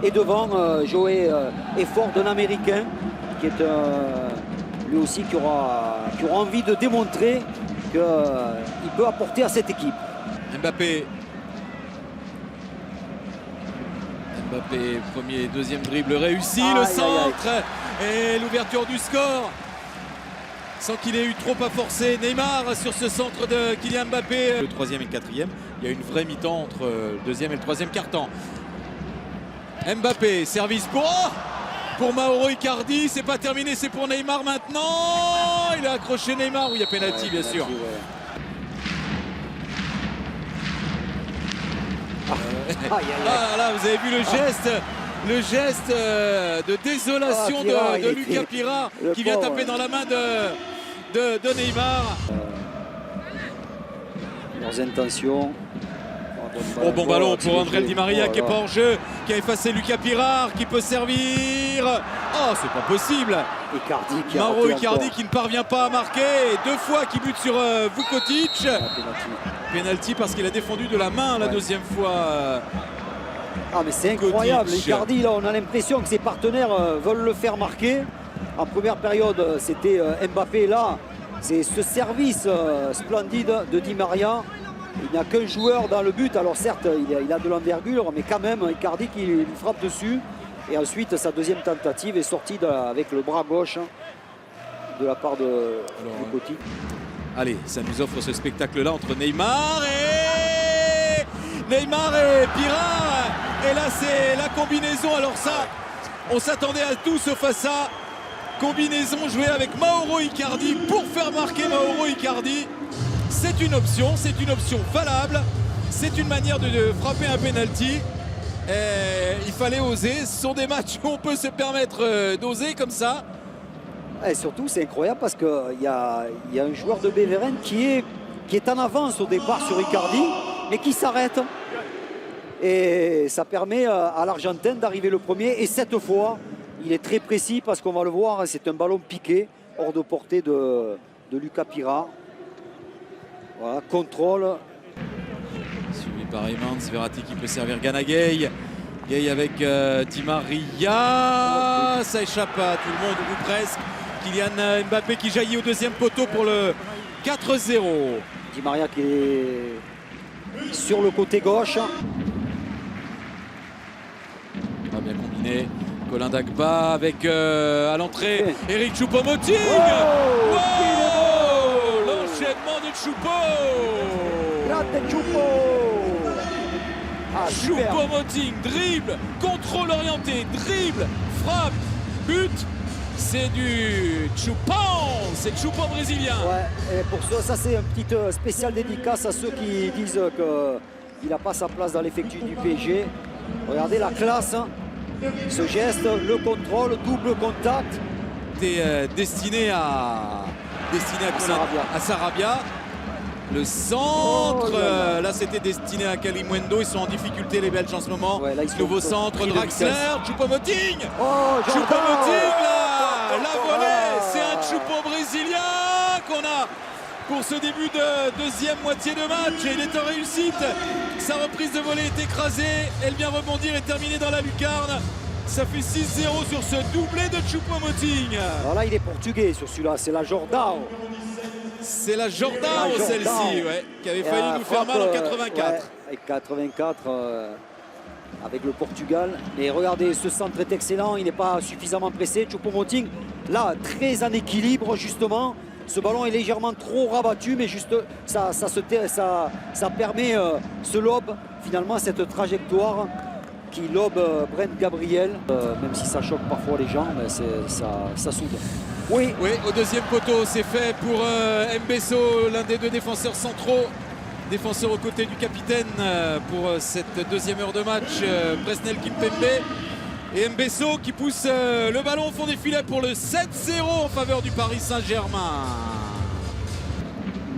Et devant, Joey Effort, d'un Américain, qui est lui aussi qui aura envie de démontrer qu'il peut apporter à cette équipe. Mbappé, premier et deuxième dribble réussi, le centre et l'ouverture du score. Sans qu'il ait eu trop à forcer. Neymar sur ce centre de Kylian Mbappé. Le troisième et le quatrième, il y a une vraie mi-temps entre le deuxième et le troisième quart-temps. Mbappé, service pour Mauro Icardi. C'est pas terminé, c'est pour Neymar maintenant. Il a accroché Neymar. Oui, il y a pénalty, bien sûr. Ah là, vous avez vu le geste de désolation de Lucas Pirard qui vient taper dans la main de Neymar. Leurs intentions. Oh, bon ballon pour André Di Maria qui n'est pas en jeu, qui a effacé Lucas Pirard, qui peut servir. Oh, c'est pas possible. Mauro Icardi qui ne parvient pas à marquer. Deux fois qui bute sur Vukotic. Penalty parce qu'il a défendu de la main la deuxième fois. Ah, mais c'est incroyable. Icardi, là, on a l'impression que ses partenaires veulent le faire marquer. En première période, c'était Mbappé. Là, c'est ce service splendide de Di Maria. Il n'y a qu'un joueur dans le but. Alors certes, il a de l'envergure, mais quand même, Icardi qui lui frappe dessus. Et ensuite, sa deuxième tentative est sortie avec le bras gauche de la part de Vukotic. Allez, ça nous offre ce spectacle-là entre Neymar et Pirard. Et là, c'est la combinaison. Alors ça, on s'attendait à tout sauf à ça. Combinaison jouée avec Mauro Icardi pour faire marquer Mauro Icardi. C'est une option valable. C'est une manière de frapper un penalty. Il fallait oser. Ce sont des matchs où on peut se permettre d'oser comme ça. Et surtout, c'est incroyable parce qu'il y a un joueur de Beveren qui est en avance au départ sur Icardi, mais qui s'arrête. Et ça permet à l'Argentin d'arriver le premier. Et cette fois, il est très précis parce qu'on va le voir, c'est un ballon piqué, hors de portée de Lucas Pirard. Voilà, contrôle. Suivi par Emans, Verratti qui peut servir Gana Gueye. Gueye avec Di Maria. Ça échappe à tout le monde, ou presque. Kylian Mbappé qui jaillit au deuxième poteau pour le 4-0. Di Maria qui est sur le côté gauche. Bien combiné. Colin Dagba avec à l'entrée Eric Choupo-Moting. L'enchaînement de Choupo-Moting, dribble, contrôle orienté, dribble, frappe, but. C'est du Choupan, c'est Choupo brésilien. Ouais, et pour ça c'est une petite spéciale dédicace à ceux qui disent qu'il n'a pas sa place dans l'effectif du PSG. Regardez la classe, ce geste, le contrôle, double contact. C'était destiné à Sarabia. Le centre, là c'était destiné à Kalimundo. Ils sont en difficulté les Belges en ce moment. Nouveau centre, Draxler, Choupo-Moting. Choupo-Moting là, la volée, c'est un Choupo brésilien qu'on a pour ce début de deuxième moitié de match. Et il est en réussite. Sa reprise de volée est écrasée. Elle vient rebondir et terminer dans la lucarne. Ça fait 6-0 sur ce doublé de Choupo-Moting. Alors là, il est portugais sur celui-là, c'est la Jordao. C'est la Jordao, celle-ci, qui avait failli nous faire mal en 84. Avec 84, avec le Portugal. Mais regardez, ce centre est excellent, il n'est pas suffisamment pressé. Choupo-Moting, là, très en équilibre, justement. Ce ballon est légèrement trop rabattu, mais juste ça permet ce lob, finalement, cette trajectoire qui lobe Brent Gabriel. Même si ça choque parfois les gens, mais ça soude. Oui, au deuxième poteau, c'est fait pour Mbesso, l'un des deux défenseurs centraux. Défenseur aux côtés du capitaine pour cette deuxième heure de match, Presnel Kimpembe. Et Mbesso qui pousse le ballon au fond des filets pour le 7-0 en faveur du Paris Saint-Germain.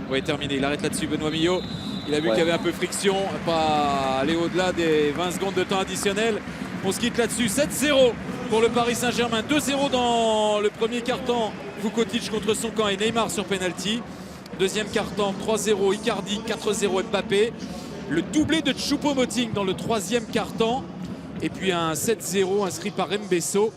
Oui, terminé. Il arrête là-dessus, Benoît Millot. Il a vu qu'il y avait un peu friction, pas aller au-delà des 20 secondes de temps additionnel. On se quitte là-dessus, 7-0 pour le Paris Saint-Germain. 2-0 dans le premier quart-temps, Vukotic contre son camp et Neymar sur penalty. Deuxième quart-temps, 3-0 Icardi, 4-0 Mbappé. Le doublé de Choupo-Moting dans le troisième quart-temps. Et puis un 7-0 inscrit par Mbesso.